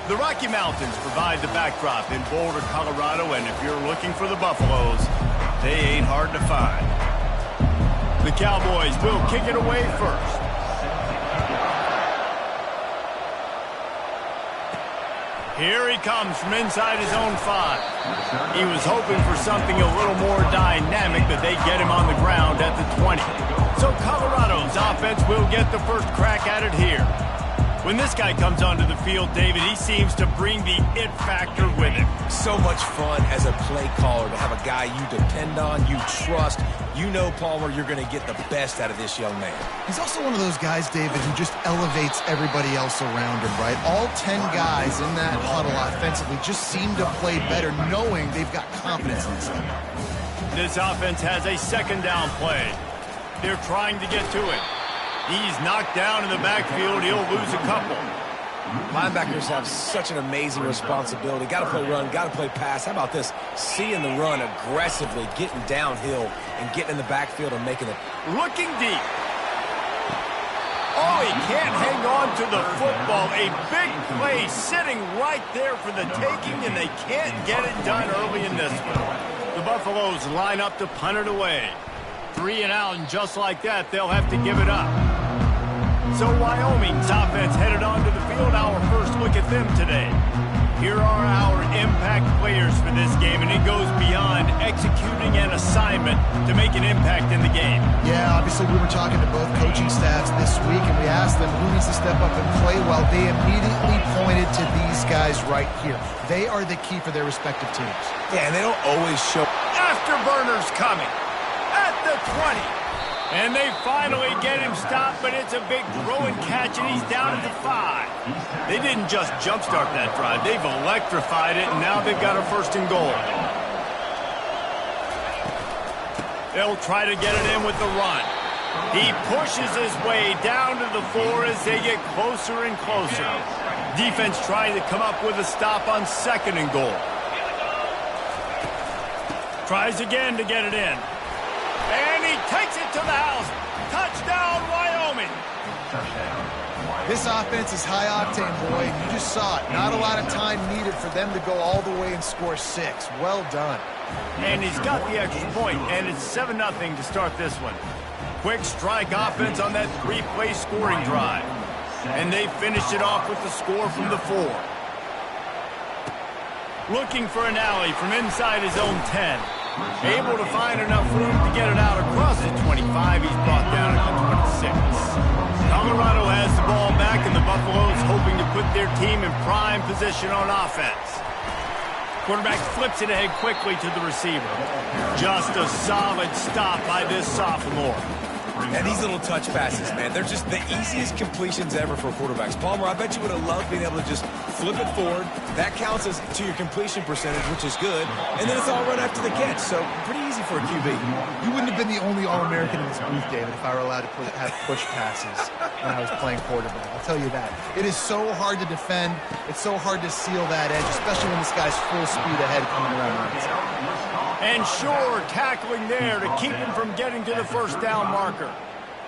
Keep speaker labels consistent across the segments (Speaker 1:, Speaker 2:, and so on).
Speaker 1: The Rocky Mountains provide the backdrop in Boulder, Colorado, and if you're looking for the Buffaloes, they ain't hard to find. The Cowboys will kick it away first. Here he comes from inside his own 5. He was hoping for something a little more dynamic, but they get him on the ground at the 20. So Colorado's offense will get the first crack at it here. When this guy comes onto the field, David, he seems to bring the it factor with him.
Speaker 2: So much fun as a play caller to have a guy you depend on, you trust. You know, Palmer, you're going to get the best out of this young man.
Speaker 3: He's also one of those guys, David, who just elevates everybody else around him, right? All 10 guys in that huddle offensively just seem to play better knowing they've got confidence in this thing.
Speaker 1: This offense has a second down play. They're trying to get to it. He's knocked down in the backfield. He'll lose a couple.
Speaker 2: Linebackers have such an amazing responsibility. Got to play run, got to play pass. How about this? Seeing the run aggressively, getting downhill, and getting in the backfield and making it.
Speaker 1: Looking deep. Oh, he can't hang on to the football. A big play sitting right there for the taking, and they can't get it done early in this one. The Buffaloes line up to punt it away. 3 and out, and just like that, they'll have to give it up. So Wyoming's offense headed onto the field. Our first look at them today. Here are our impact players for this game, and it goes beyond executing an assignment to make an impact in the game.
Speaker 3: Yeah, obviously we were talking to both coaching staffs this week, and we asked them who needs to step up and play well. They immediately pointed to these guys right here. They are the key for their respective teams.
Speaker 2: Yeah, and they don't always show.
Speaker 1: Afterburners coming at the 20. And they finally get him stopped, but it's a big throw and catch, and he's down at the 5. They didn't just jumpstart that drive. They've electrified it, and now they've got a first and goal. They'll try to get it in with the run. He pushes his way down to the 4 as they get closer and closer. Defense trying to come up with a stop on second and goal. Tries again to get it in. And he takes it to the house. Touchdown, Wyoming.
Speaker 3: This offense is high octane, boy. You just saw it. Not a lot of time needed for them to go all the way and score 6. Well done.
Speaker 1: And he's got the extra point, and it's 7-0 to start this one. Quick strike offense on that 3-play scoring drive. And they finished it off with the score from the 4. Looking for an alley from inside his own 10. Able to find enough room to get it out across the 25. He's brought down at the 26. Colorado has the ball back, and the Buffaloes hoping to put their team in prime position on offense. Quarterback flips it ahead quickly to the receiver. Just a solid stop by this sophomore.
Speaker 2: And these little touch passes, man, they're just the easiest completions ever for quarterbacks. Palmer, I bet you would have loved being able to just flip it forward. That counts as to your completion percentage, which is good. And then it's all run after the catch, so pretty easy for a QB.
Speaker 3: You wouldn't have been the only All-American in this booth, David, if I were allowed to have push passes when I was playing quarterback. I'll tell you that. It is so hard to defend. It's so hard to seal that edge, especially when this guy's full speed ahead coming around the right side.
Speaker 1: And sure, tackling there to keep him from getting to the first down marker.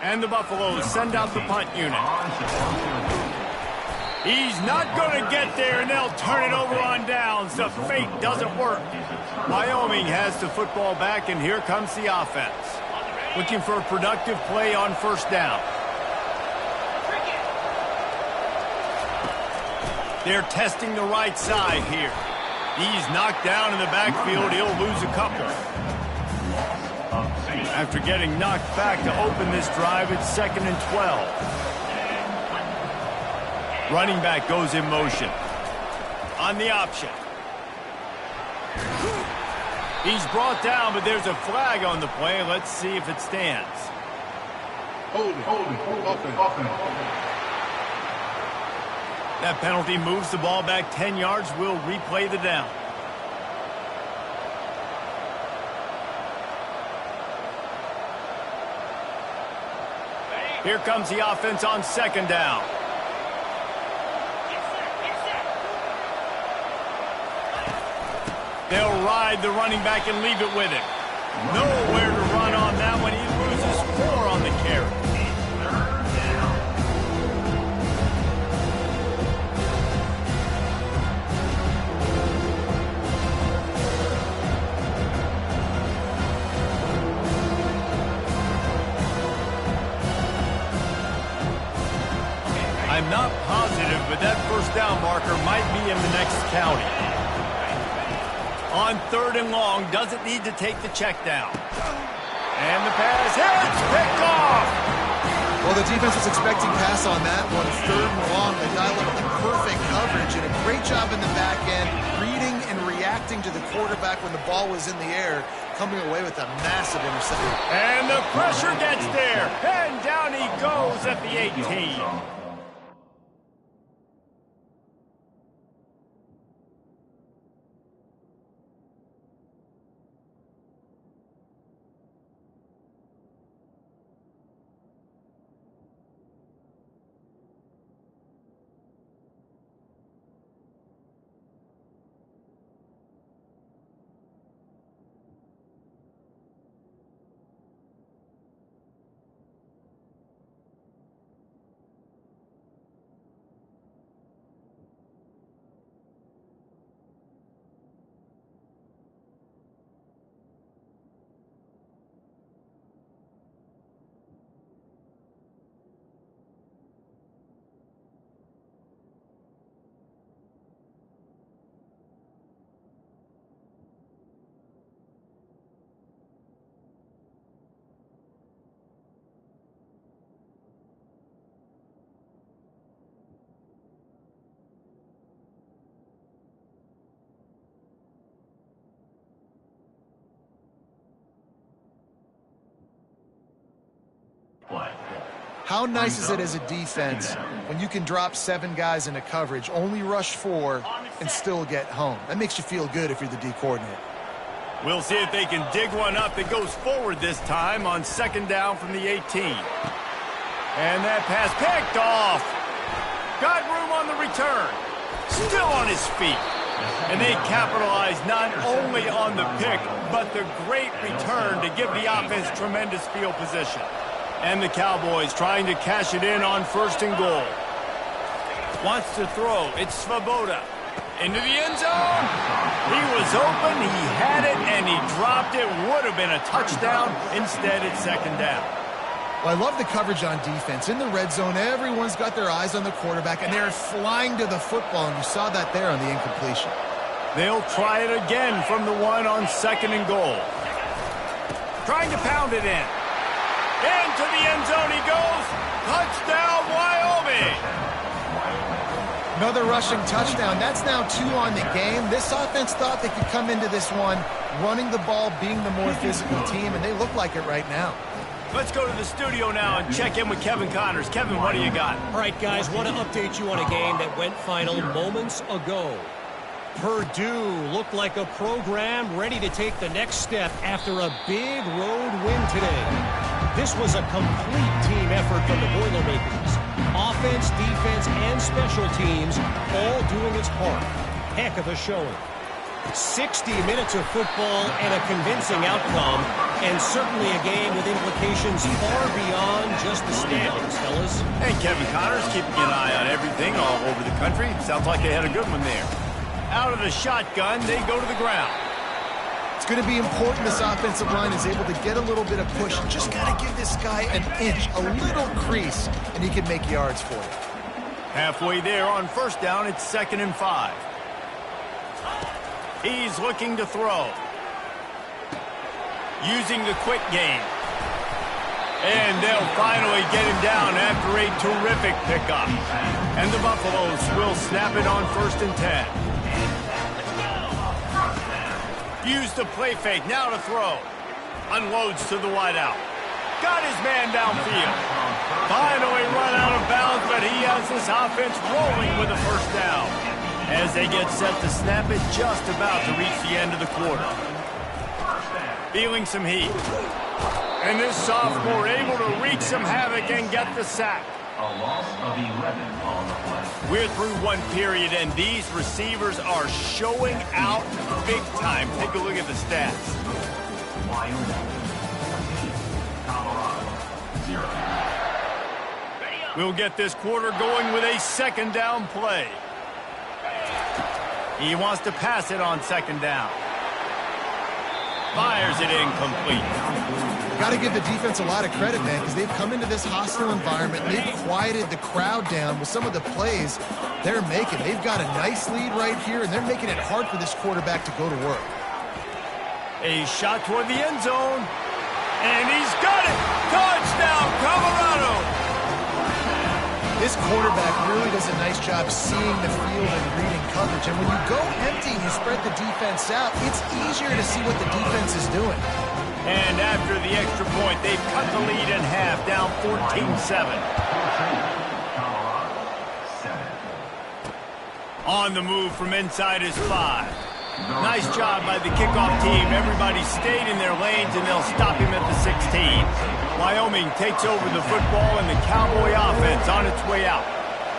Speaker 1: And the Buffaloes send out the punt unit. He's not going to get there, and they'll turn it over on downs. The fake doesn't work. Wyoming has the football back, and here comes the offense. Looking for a productive play on first down. They're testing the right side here. He's knocked down in the backfield. He'll lose a couple. After getting knocked back to open this drive, it's 2nd and 12. Running back goes in motion. On the option. He's brought down, but there's a flag on the play. Let's see if it stands.
Speaker 4: Hold it.
Speaker 1: That penalty moves the ball back 10 yards. We'll replay the down. Here comes the offense on second down. They'll ride the running back and leave it with him. Nowhere to run on that one. He loses 4 on the carry. County. On 3rd and long, doesn't need to take the check down. And the pass hits, picked off.
Speaker 3: Well, the defense was expecting pass on that one. 3rd and long, they dialed up the perfect coverage and a great job in the back end, reading and reacting to the quarterback when the ball was in the air, coming away with a massive interception.
Speaker 1: And the pressure gets there, and down he goes at the 18.
Speaker 3: How nice is it as a defense when you can drop 7 guys into coverage, only rush 4, and still get home? That makes you feel good if you're the D coordinator.
Speaker 1: We'll see if they can dig one up that goes forward this time on 2nd down from the 18. And that pass picked off. Got room on the return. Still on his feet. And they capitalize not only on the pick, but the great return to give the offense tremendous field position. And the Cowboys trying to cash it in on 1st and goal. Wants to throw. It's Svoboda. Into the end zone. He was open, he had it, and he dropped it. Would have been a touchdown. Instead, it's 2nd down.
Speaker 3: Well, I love the coverage on defense. In the red zone, everyone's got their eyes on the quarterback, and they're flying to the football, and you saw that there on the incompletion. They'll
Speaker 1: try it again from the 1 on 2nd and goal. Trying to pound it in. Into the end zone he goes. Touchdown, Wyoming.
Speaker 3: Another rushing touchdown. That's now 2 on the game. This offense thought they could come into this one running the ball, being the more physical team, and they look like it right now.
Speaker 1: Let's go to the studio now and check in with Kevin Connors. Kevin, what do you got?
Speaker 5: All right, guys, want to update you on a game that went final moments ago. Purdue looked like a program ready to take the next step after a big road win today. This was a complete team effort from the Boilermakers. Offense, defense, and special teams all doing its part. Heck of a showing. 60 minutes of football and a convincing outcome, and certainly a game with implications far beyond just the standings, fellas.
Speaker 1: Hey, Kevin Connors keeping an eye on everything all over the country. Sounds like they had a good one there. Out of the shotgun, they go to the ground.
Speaker 3: It's going to be important this offensive line is able to get a little bit of push. Just got to give this guy an inch, a little crease, and he can make yards for it.
Speaker 1: Halfway there on 1st down, it's 2nd and 5. He's looking to throw. Using the quick game. And they'll finally get him down after a terrific pickup. And the Buffaloes will snap it on 1st and 10. Use the play fake, now to throw. Unloads to the wideout. Got his man downfield. Finally run out of bounds, but he has this offense rolling with a 1st down. As they get set to snap it, just about to reach the end of the quarter. Feeling some heat. And this sophomore able to wreak some havoc and get the sack.
Speaker 6: A loss of 11 on the play.
Speaker 1: We're through one period, and these receivers are showing out big time. Take a look at the stats.
Speaker 6: Wyoming, 14. Colorado, 0.
Speaker 1: We'll get this quarter going with a 2nd down play. He wants to pass it on 2nd down. Fires it incomplete.
Speaker 3: Got to give the defense a lot of credit, man, because they've come into this hostile environment. And they've quieted the crowd down with some of the plays they're making. They've got a nice lead right here, and they're making it hard for this quarterback to go to work.
Speaker 1: A shot toward the end zone. And he's got it. Touchdown, Colorado.
Speaker 3: This quarterback really does a nice job seeing the field and reading coverage. And when you go empty and you spread the defense out, it's easier to see what the defense is doing.
Speaker 1: And after the extra point, they've cut the lead in half, down 14-7. On the move from inside his 5. Nice job by the kickoff team. Everybody stayed in their lanes, and they'll stop him at the 16. Wyoming takes over the football, and the Cowboy offense on its way out.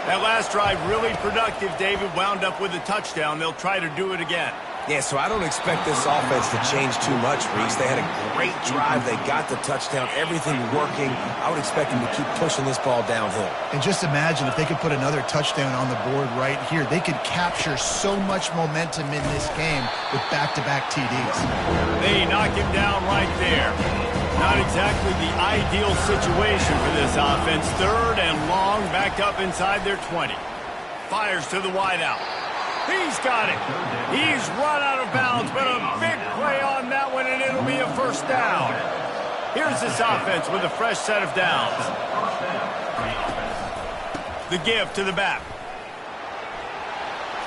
Speaker 1: That last drive really productive, David. Wound up with a touchdown. They'll try to do it again.
Speaker 2: Yeah, so I don't expect this offense to change too much, Reese. They had a great drive. They got the touchdown. Everything working. I would expect them to keep pushing this ball downhill.
Speaker 3: And just imagine if they could put another touchdown on the board right here. They could capture so much momentum in this game with back-to-back TDs.
Speaker 1: They knock him down right there. Not exactly the ideal situation for this offense. 3rd and long, backed up inside their 20. Fires to the wideout. He's got it. He's run out of bounds, but a big play on that one, and it'll be a first down. Here's this offense with a fresh set of downs. The give to the back.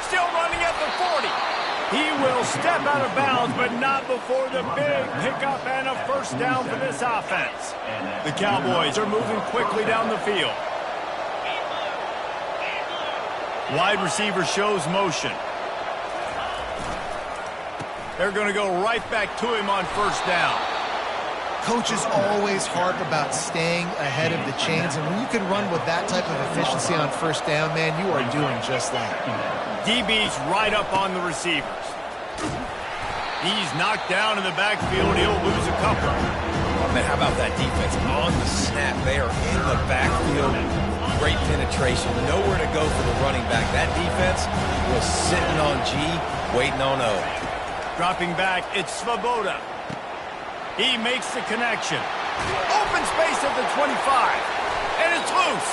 Speaker 1: Still running at the 40. He will step out of bounds, but not before the big pickup and a first down for this offense. The Cowboys are moving quickly down the field. Wide receiver shows motion. They're going to go right back to him on first down.
Speaker 3: Coaches always harp about staying ahead of the chains, and when you can run with that type of efficiency on first down, man, you are doing just that.
Speaker 1: DB's right up on the receivers. He's knocked down in the backfield. He'll lose a couple.
Speaker 2: Man, how about that defense? On the snap, they are in the backfield. Great penetration. Nowhere to go for the running back. That defense was sitting on G, waiting on O.
Speaker 1: Dropping back, it's Svoboda. He makes the connection. Open space at the 25. And it's loose.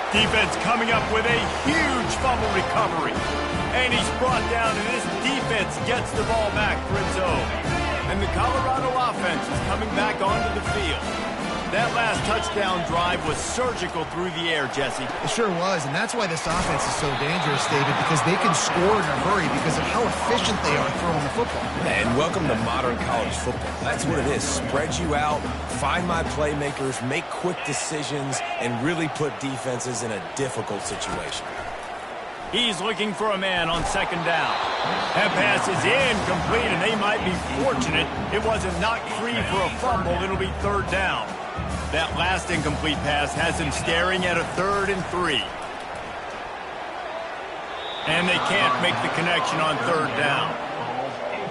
Speaker 1: Defense coming up with a huge fumble recovery. And he's brought down, and this defense gets the ball back for its own. And the Colorado offense is coming back onto the field. That last touchdown drive was surgical through the air, Jesse.
Speaker 3: It sure was, and that's why this offense is so dangerous, David, because they can score in a hurry because of how efficient they are throwing the football.
Speaker 2: And welcome to modern college football. That's what it is. Spread you out, find my playmakers, make quick decisions, and really put defenses in a difficult situation.
Speaker 1: He's looking for a man on second down. That pass is incomplete, and they might be fortunate it wasn't knocked free for a fumble. It'll be third down. That last incomplete pass has him staring at a 3rd and 3. And they can't make the connection on 3rd down.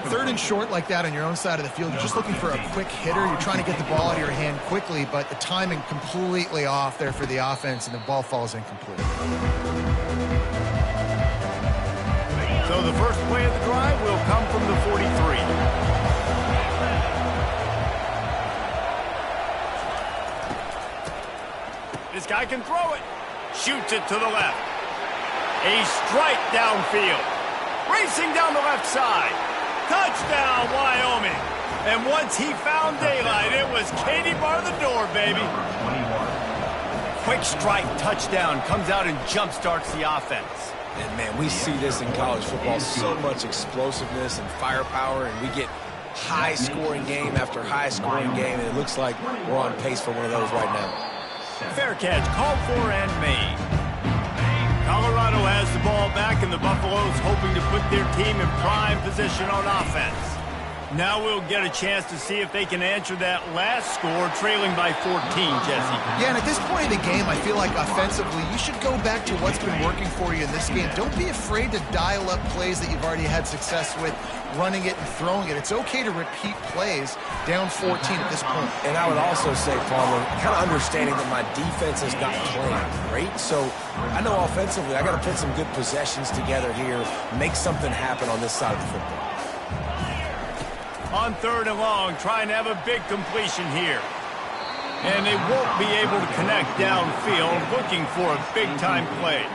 Speaker 3: 3rd and short like that on your own side of the field, you're just looking for a quick hitter. You're trying to get the ball out of your hand quickly, but the timing completely off there for the offense, and the ball falls incomplete.
Speaker 1: So the first play of the drive will come from the 43. This guy can throw it. Shoots it to the left. A strike downfield. Racing down the left side. Touchdown, Wyoming. And once he found daylight, it was Katie bar the door, baby. Quick strike touchdown comes out and jumpstarts the offense.
Speaker 2: And, man, we see this in college football, so much explosiveness and firepower, and we get high-scoring game after high-scoring game, and it looks like we're on pace for one of those right now.
Speaker 1: Fair catch, called for and made. Colorado has the ball back, and the Buffaloes hoping to put their team in prime position on offense. Now we'll get a chance to see if they can answer that last score, trailing by 14, Jesse.
Speaker 3: Yeah, and at this point in the game, I feel like offensively, you should go back to what's been working for you in this game. Don't be afraid to dial up plays that you've already had success with, running it and throwing it. It's okay to repeat plays down 14 at this point.
Speaker 2: And I would also say, Palmer, kind of understanding that my defense is not playing great, so I know offensively I got to put some good possessions together here, make something happen on this side of the football.
Speaker 1: On 3rd and long, trying to have a big completion here. And they won't be able to connect downfield, looking for a big-time play.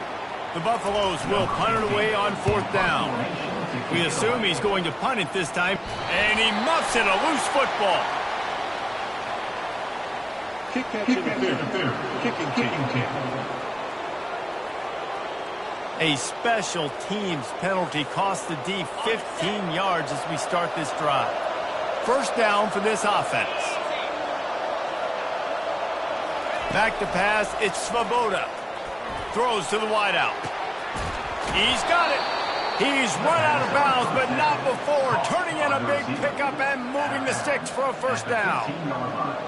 Speaker 1: The Buffaloes will punt it away on 4th down. We assume he's going to punt it this time, and he muffs it, a loose football.
Speaker 4: Kick at interference. Kicking kick.
Speaker 1: A special teams penalty cost the D 15 yards as we start this drive. 1st down for this offense. Back to pass, it's Svoboda. Throws to the wideout. He's got it. He's run out of bounds, but not before. Turning in a big pickup and moving the sticks for a 1st down.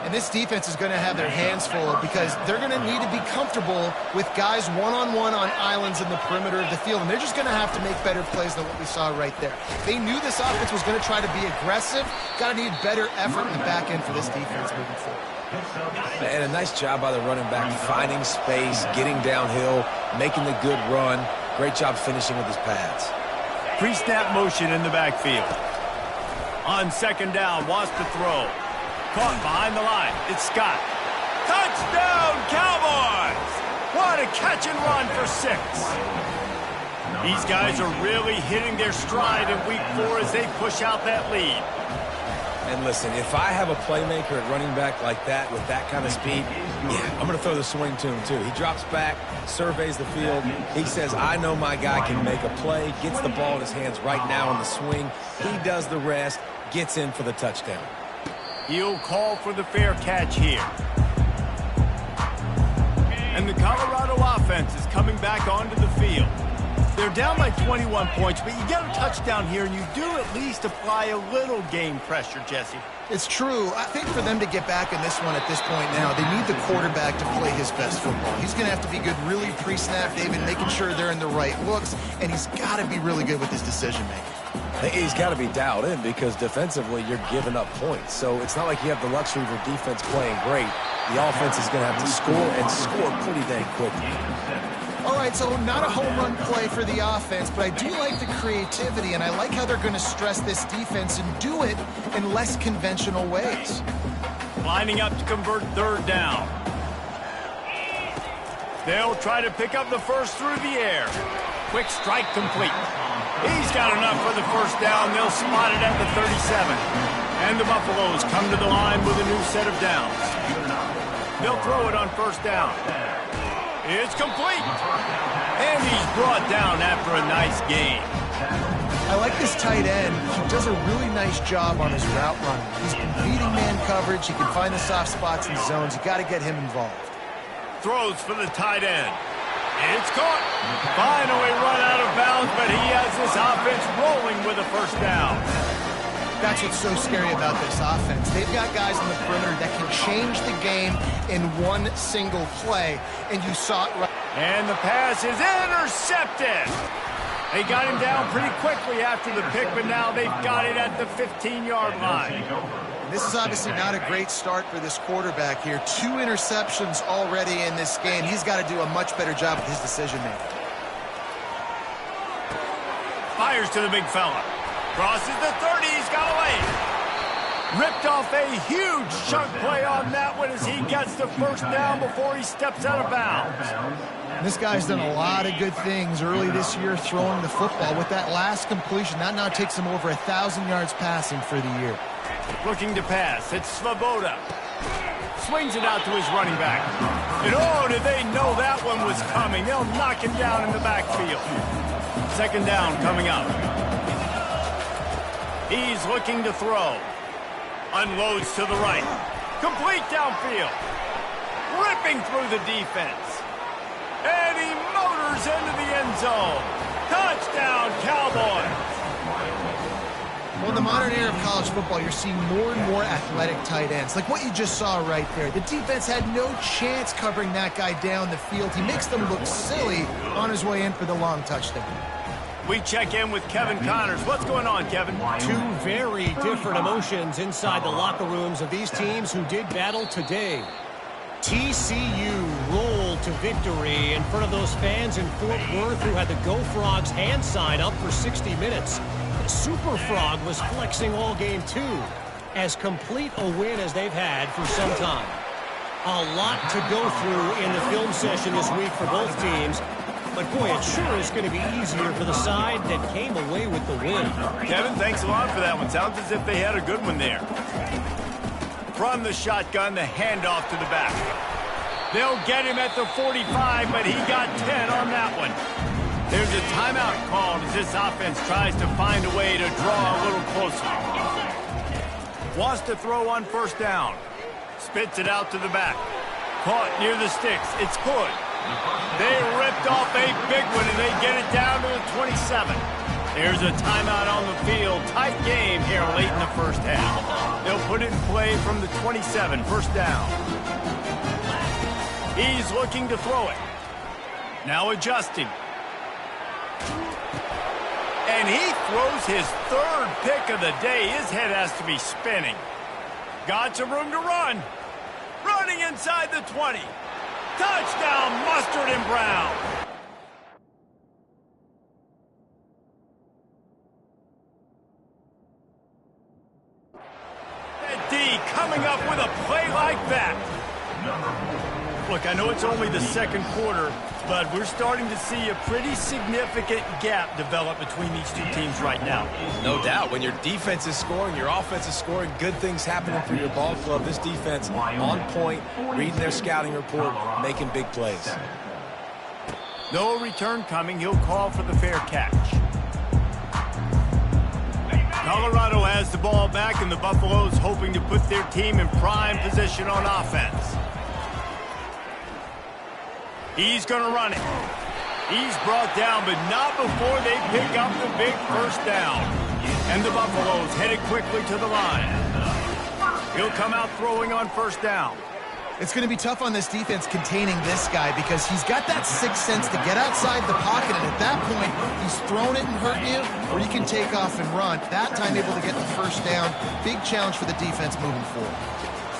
Speaker 3: And this defense is going to have their hands full because they're going to need to be comfortable with guys one-on-one on islands in the perimeter of the field. And they're just going to have to make better plays than what we saw right there. They knew this offense was going to try to be aggressive. Got to need better effort in the back end for this defense moving forward.
Speaker 2: And a nice job by the running back, finding space, getting downhill, making the good run. Great job finishing with his pads.
Speaker 1: Pre-snap motion in the backfield. On 2nd down, wants to throw. Caught behind the line. It's Scott. Touchdown, Cowboys! What a catch and run for 6. These guys are really hitting their stride in week 4 as they push out that lead.
Speaker 2: And listen, if I have a playmaker at running back like that with that kind of speed, yeah, I'm going to throw the swing to him too. He drops back, surveys the field. He says, I know my guy can make a play, gets the ball in his hands right now in the swing. He does the rest, gets in for the touchdown.
Speaker 1: He'll call for the fair catch here. And the Colorado offense is coming back onto the field. They're down by 21 points, but you get a touchdown here, and you do at least apply a little game pressure, Jesse.
Speaker 3: It's true. I think for them to get back in this one at this point now, they need the quarterback to play his best football. He's going to have to be good really pre-snap, David, making sure they're in the right looks, and he's got to be really good with his decision-making.
Speaker 2: He's got to be dialed in because defensively you're giving up points. So it's not like you have the luxury of your defense playing great. The offense is going to have to score and score pretty dang quickly.
Speaker 3: All right, so not a home run play for the offense, but I do like the creativity, and I like how they're going to stress this defense and do it in less conventional ways.
Speaker 1: Lining up to convert 3rd down. They'll try to pick up the 1st through the air. Quick strike complete. He's got enough for the 1st down. They'll spot it at the 37. And the Buffaloes come to the line with a new set of downs. They'll throw it on 1st down. It's complete. And he's brought down after a nice gain.
Speaker 3: I like this tight end. He does a really nice job on his route running. He's been beating man coverage. He can find the soft spots and zones. You got to get him involved.
Speaker 1: Throws for the tight end. It's caught. Finally run out of bounds, but he has this offense rolling with a 1st down.
Speaker 3: That's what's so scary about this offense. They've got guys in the perimeter that can change the game in one single play, and you saw it right.
Speaker 1: And the pass is intercepted. They got him down pretty quickly after the pick, but now they've got it at the 15-yard line.
Speaker 3: This is obviously not a great start for this quarterback here. 2 interceptions already in this game. He's got to do a much better job with his decision-making.
Speaker 1: Fires to the big fella. Crosses the 30, he's got away. Ripped off a huge chunk play on that one as he gets the 1st down before he steps out of bounds.
Speaker 3: This guy's done a lot of good things early this year throwing the football. With that last completion, that now takes him over 1,000 yards passing for the year.
Speaker 1: Looking to pass, it's Svoboda. Swings it out to his running back. And oh, did they know that one was coming. They'll knock him down in the backfield. 2nd down coming up. He's looking to throw. Unloads to the right. Complete downfield. Ripping through the defense. And he motors into the end zone. Touchdown, Cowboys.
Speaker 3: Well, in the modern era of college football, you're seeing more and more athletic tight ends, like what you just saw right there. The defense had no chance covering that guy down the field. He makes them look silly on his way in for the long touchdown.
Speaker 1: We check in with Kevin Connors. What's going on, Kevin?
Speaker 5: 2 very different emotions inside the locker rooms of these teams who did battle today. TCU rolled to victory in front of those fans in Fort Worth who had the Go Frogs hand sign up for 60 minutes. Super Frog was flexing all game too. As complete a win as they've had for some time. A lot to go through in the film session this week for both teams. But boy, it sure is going to be easier for the side that came away with the win.
Speaker 1: Kevin, thanks a lot for that one. Sounds as if they had a good one there. From the shotgun, the handoff to the back. They'll get him at the 45, but he got 10 on that one. There's a timeout called as this offense tries to find a way to draw a little closer. Wants to throw on first down. Spits it out to the back. Caught near the sticks. It's good. They ripped off a big one, and they get it down to the 27. There's a timeout on the field. Tight game here late in the first half. They'll put it in play from the 27. First down. He's looking to throw it. Now adjusting. And he throws his third pick of the day. His head has to be spinning. Got some room to run. Running inside the 20. Touchdown, Mustard and Brown. And D coming up with a play like that. Look, I know it's only the second quarter, but we're starting to see a pretty significant gap develop between these two teams right now.
Speaker 2: No doubt. When your defense is scoring, your offense is scoring, good things happening for your ball club. This defense on point, reading their scouting report, making big plays.
Speaker 1: No return coming. He'll call for the fair catch. Colorado has the ball back, and the Buffaloes hoping to put their team in prime position on offense. He's going to run it. He's brought down, but not before they pick up the big first down. And the Buffaloes headed quickly to the line. He'll come out throwing on first down.
Speaker 3: It's going to be tough on this defense containing this guy because he's got that sixth sense to get outside the pocket, and at that point, he's thrown it and hurt you, or you can take off and run. That time able to get the first down. Big challenge for the defense moving forward.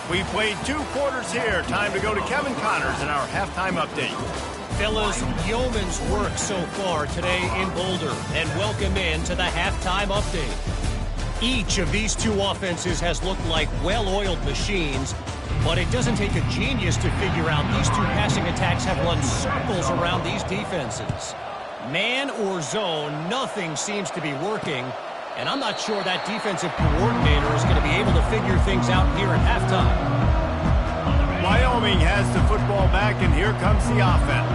Speaker 1: We played 2 quarters here. Time to go to Kevin Connors in our halftime update.
Speaker 5: Fellas, yeoman's work so far today in Boulder, and welcome in to the halftime update. Each of these two offenses has looked like well-oiled machines, but it doesn't take a genius to figure out these two passing attacks have run circles around these defenses. Man or zone, nothing seems to be working. And I'm not sure that defensive coordinator is going to be able to figure things out here at halftime.
Speaker 1: Wyoming has the football back, and here comes the offense.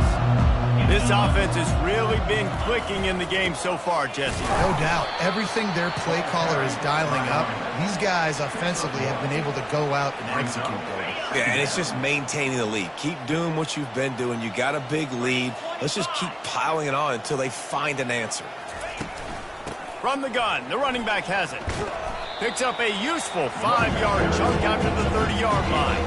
Speaker 1: This offense has really been clicking in the game so far, Jesse.
Speaker 3: No doubt. Everything their play caller is dialing up, these guys offensively have been able to go out and execute there.
Speaker 2: Yeah, and it's just maintaining the lead. Keep doing what you've been doing. You got a big lead. Let's just keep piling it on until they find an answer.
Speaker 1: From the gun, the running back has it. Picks up a useful 5-yard chunk out to the 30-yard line.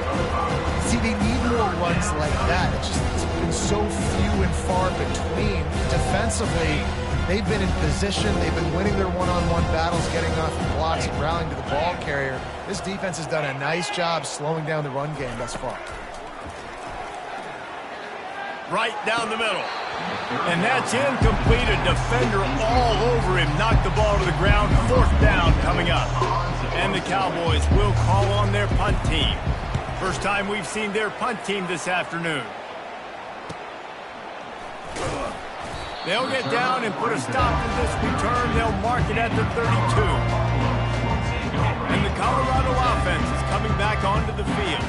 Speaker 3: See, they need more runs like that. It's been so few and far between. Defensively, they've been in position. They've been winning their one-on-one battles, getting off the blocks and rallying to the ball carrier. This defense has done a nice job slowing down the run game thus far.
Speaker 1: Right down the middle. And that's incomplete. A defender all over him. Knocked the ball to the ground. Fourth down coming up. And the Cowboys will call on their punt team. First time we've seen their punt team this afternoon. They'll get down and put a stop to this return. They'll mark it at the 32. And the Colorado offense is coming back onto the field.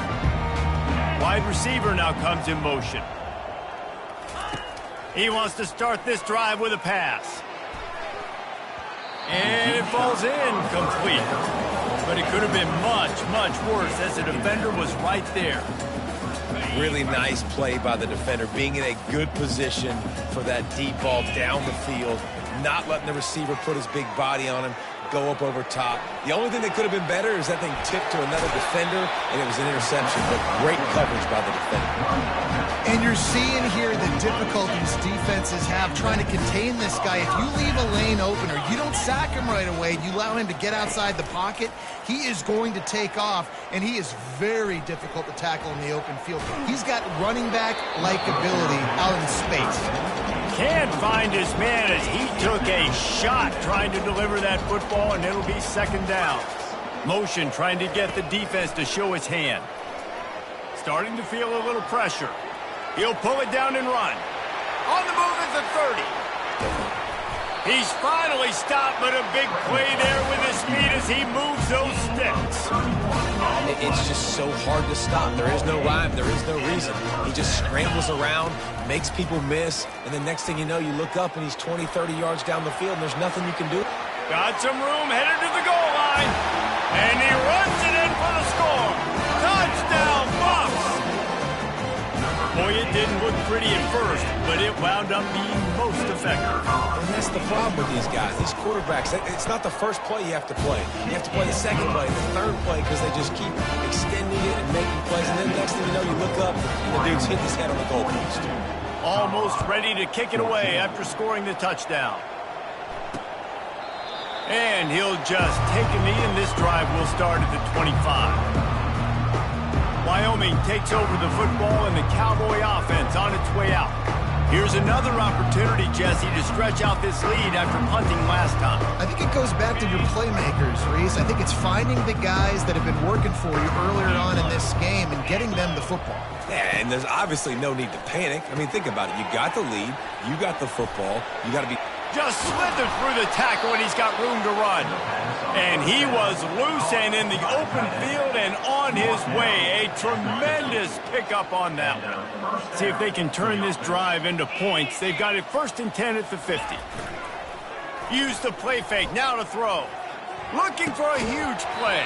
Speaker 1: Wide receiver now comes in motion. He wants to start this drive with a pass. And it falls incomplete. But it could have been much, much worse as the defender was right there.
Speaker 2: Really nice play by the defender, being in a good position for that deep ball down the field, not letting the receiver put his big body on him, go up over top. The only thing that could have been better is that thing tipped to another defender, and it was an interception, but great coverage by the defender.
Speaker 3: And you're seeing here the difficulties defenses have trying to contain this guy. If you leave a lane open or you don't sack him right away, you allow him to get outside the pocket, he is going to take off, and he is very difficult to tackle in the open field. He's got running back-like ability out in space.
Speaker 1: Can't find his man as he took a shot trying to deliver that football, and it'll be second down. Motion trying to get the defense to show his hand. Starting to feel a little pressure. He'll pull it down and run. On the move is the 30. He's finally stopped, but a big play there with his speed as he moves those sticks.
Speaker 2: It's just so hard to stop. There is no rhyme. There is no reason. He just scrambles around, makes people miss, and the next thing you know, you look up and he's 20, 30 yards down the field, and there's nothing you can do.
Speaker 1: Got some room, headed to the goal line. And he runs it in for the score. Touchdown, Bucks! Boy, it didn't look pretty at first, but it wound up being most effective.
Speaker 2: And that's the problem with these guys, these quarterbacks. It's not the first play you have to play. You have to play the second play, the third play, because they just keep extending it and making plays. And then the next thing you know, you look up, and the dude's hit his head on the goalpost.
Speaker 1: Almost ready to kick it away after scoring the touchdown. And he'll just take a knee, and this drive will start at the 25. Wyoming takes over the football, and the Cowboy offense on its way out. Here's another opportunity, Jesse, to stretch out this lead after punting last time.
Speaker 3: I think it goes back to your playmakers, Reese. I think it's finding the guys that have been working for you earlier on in this game and getting them the football.
Speaker 2: Yeah, and there's obviously no need to panic. I mean, think about it. You got the lead. You got the football. You got to be...
Speaker 1: Just slithered through the tackle, and he's got room to run. And he was loose and in the open field and on his way. A tremendous pickup on that one. See if they can turn this drive into points. They've got it 1st and 10 at the 50. Use the play fake. Now to throw. Looking for a huge play.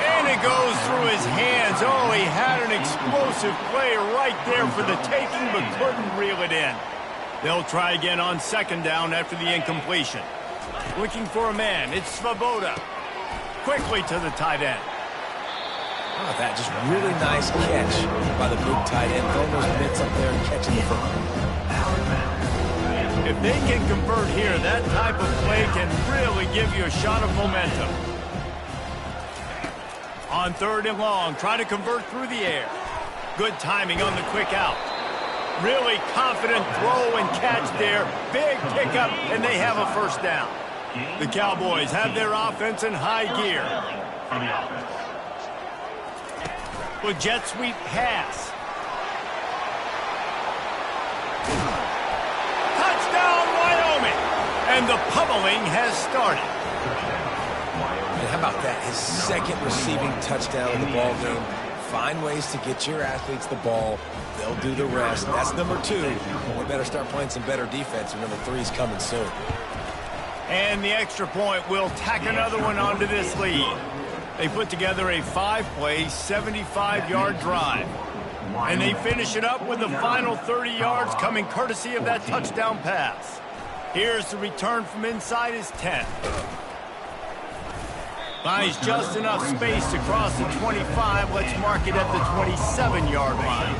Speaker 1: And it goes through his hands. Oh, he had an explosive play right there for the taking, but couldn't reel it in. They'll try again on second down after the incompletion. Looking for a man. It's Svoboda. Quickly to the tight end.
Speaker 2: How about that? Just really nice catch by the big tight end. Throwing those mitts up there and catching the football.
Speaker 1: If they can convert here, that type of play can really give you a shot of momentum. On 3rd and long, try to convert through the air. Good timing on the quick out. Really confident throw and catch there. Big pickup, and they have a 1st down. The Cowboys have their offense in high gear. With jet sweep pass. Touchdown, Wyoming! And the pummeling has started.
Speaker 2: And how about that? His 2nd receiving touchdown in the ball game. Find ways to get your athletes the ball. They'll do the rest. That's number 2. We better start playing some better defense, and number 3's coming soon.
Speaker 1: And the extra point will tack another one onto this lead. They put together a 5-play, 75-yard drive. And they finish it up with the final 30 yards coming courtesy of that touchdown pass. Here's the return from inside his 10. Finds just enough space to cross the 25. Let's mark it at the 27-yard line.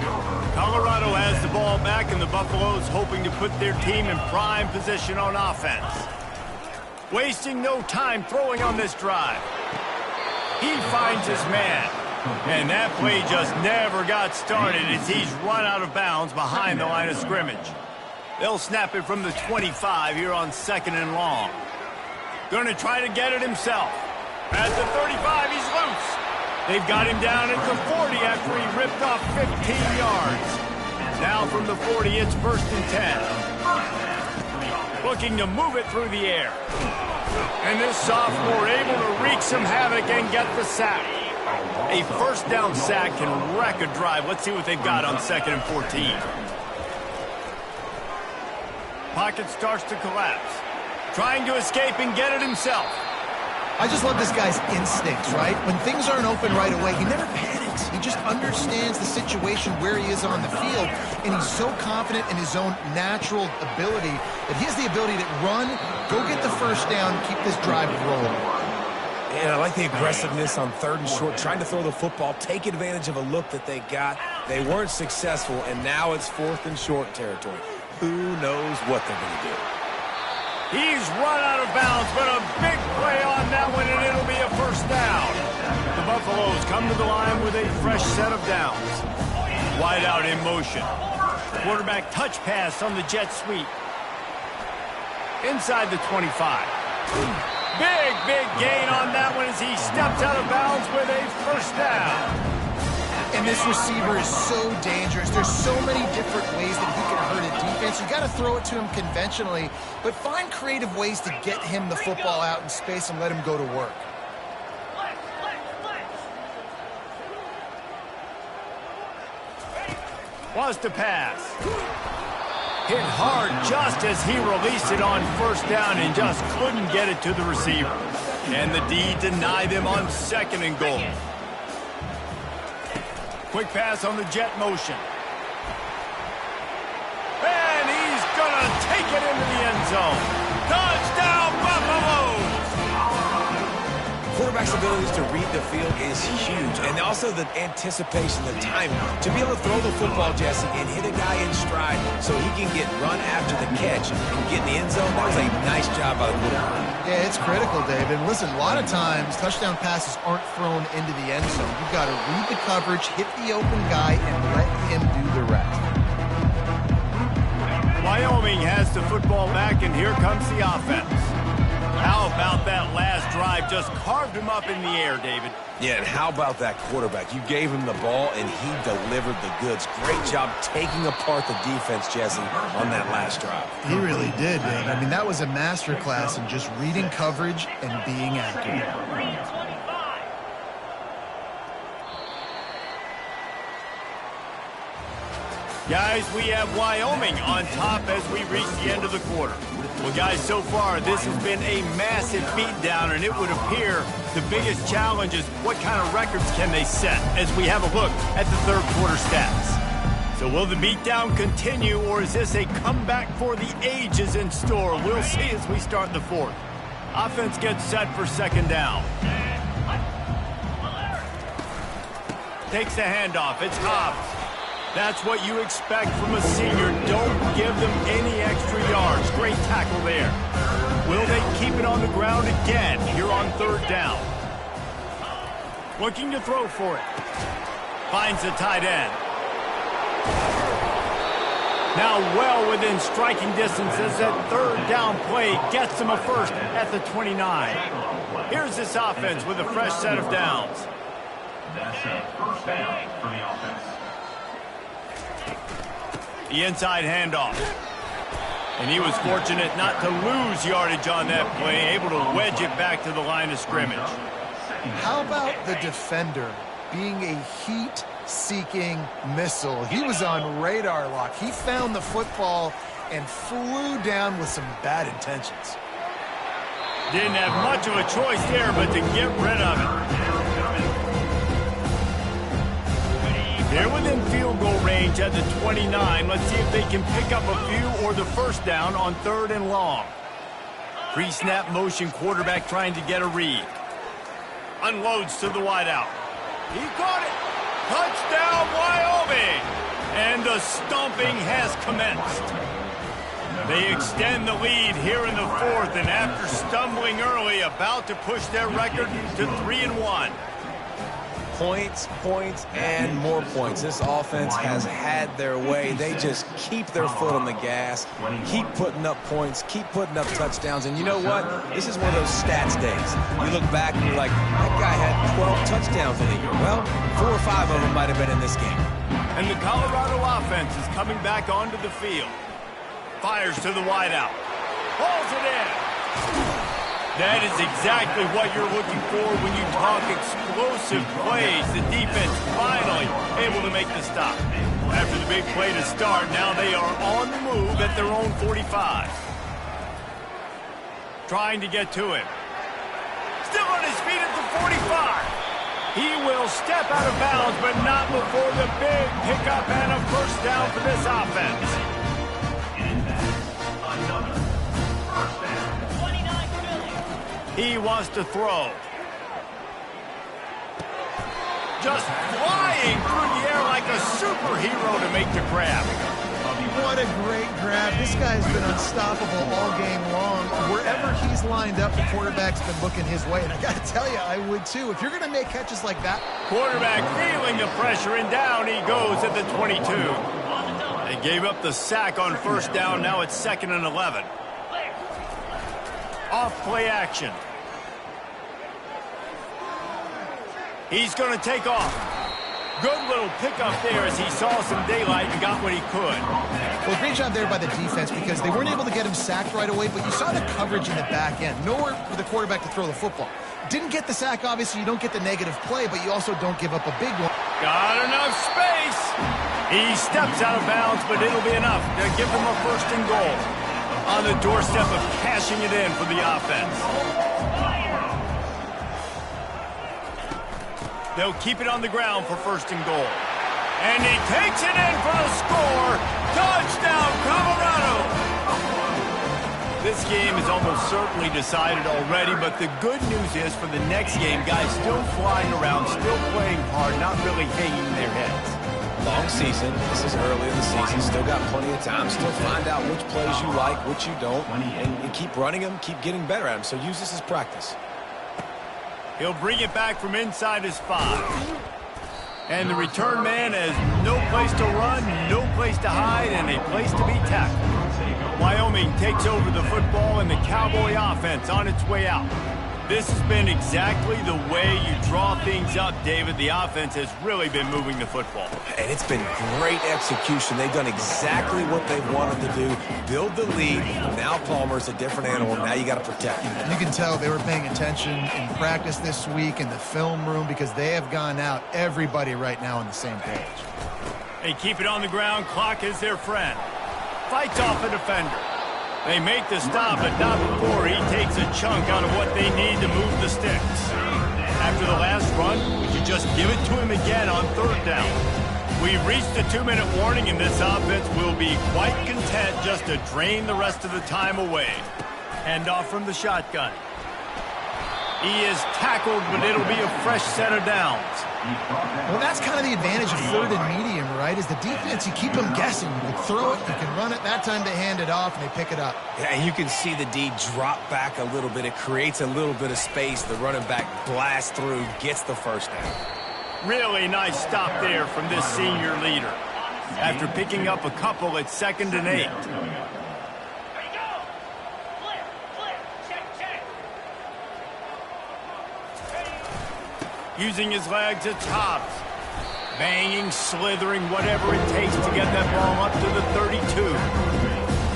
Speaker 1: Colorado has the ball back, and the Buffaloes hoping to put their team in prime position on offense. Wasting no time throwing on this drive. He finds his man. And that play just never got started as he's run out of bounds behind the line of scrimmage. They'll snap it from the 25 here on 2nd and long. Going to try to get it himself. At the 35, he's loose. They've got him down at the 40 after he ripped off 15 yards. Now from the 40, it's 1st and 10. Looking to move it through the air. And this sophomore able to wreak some havoc and get the sack. A 1st down sack can wreck a drive. Let's see what they've got on 2nd and 14. Pocket starts to collapse. Trying to escape and get it himself.
Speaker 3: I just love this guy's instincts, right? When things aren't open right away, he never panics. He just understands the situation where he is on the field, and he's so confident in his own natural ability that he has the ability to run, go get the first down, keep this drive rolling.
Speaker 2: And I like the aggressiveness on 3rd and short, trying to throw the football, take advantage of a look that they got. They weren't successful, and now it's 4th and short territory. Who knows what they're going to do?
Speaker 1: He's run out of bounds, but a big play on that one, and it'll be a first down. The Buffaloes come to the line with a fresh set of downs. Wide out in motion. Quarterback touch pass on the jet sweep. Inside the 25. Big gain on that one as he steps out of bounds with a first down.
Speaker 3: And this receiver is so dangerous. There's so many different ways that he can hurt a defense. You got to throw it to him conventionally, but find creative ways to get him the football out in space and let him go to work.
Speaker 1: Wants to pass. Hit hard just as he released it on first down and just couldn't get it to the receiver. And the D denied him on 2nd and goal. Quick pass on the jet motion. And he's going to take it into the end zone. Touchdown, Buffaloes!
Speaker 2: Quarterback's abilities to read the field is huge, and also the anticipation, the timing. To be able to throw the football, Jesse, and hit a guy in stride so he can get run after the catch and get in the end zone, that was a nice job by the quarterback.
Speaker 3: Yeah, it's critical, David. Listen, a lot of times, touchdown passes aren't thrown into the end zone. You've got to read the coverage, hit the open guy, and let him do the rest.
Speaker 1: Wyoming has the football back, and here comes the offense. How about that last drive? Just carved him up in the air, David.
Speaker 2: Yeah, and how about that quarterback? You gave him the ball, and he delivered the goods. Great job taking apart the defense, Jesse, on that last drive.
Speaker 3: He really did, Dave. I mean, that was a masterclass in just reading coverage and being accurate.
Speaker 1: Guys, we have Wyoming on top as we reach the end of the quarter. Well, guys, so far, this has been a massive beatdown, and it would appear the biggest challenge is what kind of records can they set as we have a look at the 3rd quarter stats. So will the beatdown continue, or is this a comeback for the ages in store? We'll see as we start the 4th. Offense gets set for 2nd down. Takes the handoff. It's Hobbs. That's what you expect from a senior. Don't give them any extra yards. Great tackle there. Will they keep it on the ground again here on 3rd down? Looking to throw for it. Finds the tight end. Now well within striking distance as that 3rd down play gets them a first at the 29. Here's this offense with a fresh set of downs.
Speaker 6: That's a first down for the offense.
Speaker 1: The inside handoff. And he was fortunate not to lose yardage on that play, able to wedge it back to the line of scrimmage.
Speaker 3: How about the defender being a heat-seeking missile? He was on radar lock. He found the football and flew down with some bad intentions.
Speaker 1: Didn't have much of a choice there, but to get rid of it. They're within field goal range at the 29. Let's see if they can pick up a few or the first down on 3rd and long. Pre-snap motion, quarterback trying to get a read. Unloads to the wideout. He caught it. Touchdown, Wyoming. And the stomping has commenced. They extend the lead here in the 4th, and after stumbling early, about to push their record to 3-1.
Speaker 2: Points, points, and more points. This offense has had their way. They just keep their foot on the gas, keep putting up points, keep putting up touchdowns. And you know what? This is one of those stats days. You look back and you're like, that guy had 12 touchdowns in the year. Well, 4 or 5 of them might have been in this game.
Speaker 1: And the Colorado offense is coming back onto the field. Fires to the wideout. Pulls it in. That is exactly what you're looking for when you talk explosive plays. The defense finally able to make the stop. After the big play to start, now they are on the move at their own 45. Trying to get to him. Still his feet at the 45. He will step out of bounds, but not before the big pickup and a first down for this offense.
Speaker 6: And that's another first down.
Speaker 7: 29 Philly.
Speaker 1: He wants to throw. Just flying through the air like a superhero to make the grab.
Speaker 3: What a great grab. This guy's been unstoppable all game long. Wherever he's lined up, the quarterback's been looking his way. And I got to tell you, I would too. If you're going to make catches like that.
Speaker 1: Quarterback feeling the pressure, and down he goes at the 22. They gave up the sack on first down. Now it's 2nd and 11. Off play action. He's going to take off. Good little pickup there as he saw some daylight and got what he could.
Speaker 3: Well, great job there by the defense because they weren't able to get him sacked right away, but you saw the coverage in the back end. Nowhere for the quarterback to throw the football. Didn't get the sack, obviously. You don't get the negative play, but you also don't give up a big one.
Speaker 1: Got enough space. He steps out of bounds, but it'll be enough to give them a 1st and goal. On the doorstep of cashing it in for the offense. They'll keep it on the ground for 1st and goal. And he takes it in for a score. Touchdown, Colorado! This game is almost certainly decided already, but the good news is for the next game, guys still flying around, still playing hard, not really hanging their heads.
Speaker 2: Long season. This is early in the season. Still got plenty of time. Still find out which plays you like, which you don't, and keep running them, keep getting better at them. So use this as practice.
Speaker 1: He'll bring it back from inside his 5. And the return man has no place to run, no place to hide, and a place to be tackled. Wyoming takes over the football and the Cowboy offense on its way out. This has been exactly the way you draw things up, David. The offense has really been moving the football.
Speaker 2: And it's been great execution. They've done exactly what they wanted to do. Build the lead. Now Palmer's a different animal. Now you got to protect him.
Speaker 3: You can tell they were paying attention in practice this week in the film room because they have gone out, everybody right now on the same page.
Speaker 1: They keep it on the ground. Clock is their friend. Fights off a defender. They make the stop, but not before he takes a chunk out of what they need to move the sticks. After the last run, would you just give it to him again on 3rd down? We've reached the 2-minute warning, and this offense will be quite content just to drain the rest of the time away. Hand off from the shotgun. He is tackled, but it'll be a fresh set of downs.
Speaker 3: Well, that's kind of the advantage of 3rd and medium, right? Is the defense, you keep them guessing. You can throw it, you can run it. That time they hand it off, and they pick it up.
Speaker 2: Yeah, and you can see the D drop back a little bit. It creates a little bit of space. The running back blasts through, gets the 1st down.
Speaker 1: Really nice stop there from this senior leader. After picking up a couple, it's 2nd and 8. Using his legs, it's Hobbs. Banging, slithering, whatever it takes to get that ball up to the 32.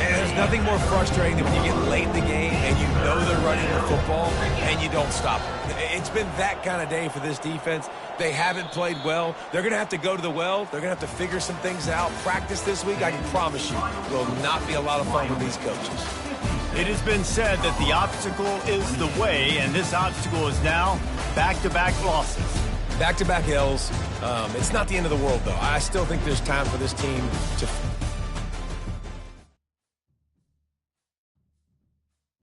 Speaker 2: And there's nothing more frustrating than when you get late in the game and you know they're running the football and you don't stop them. It's been that kind of day for this defense. They haven't played well. They're going to have to go to the well. They're going to have to figure some things out. Practice this week, I can promise you, will not be a lot of fun with these coaches.
Speaker 1: It has been said that the obstacle is the way, and this obstacle is now back-to-back losses.
Speaker 2: Back-to-back L's. It's not the end of the world, though. I still think there's time for this team to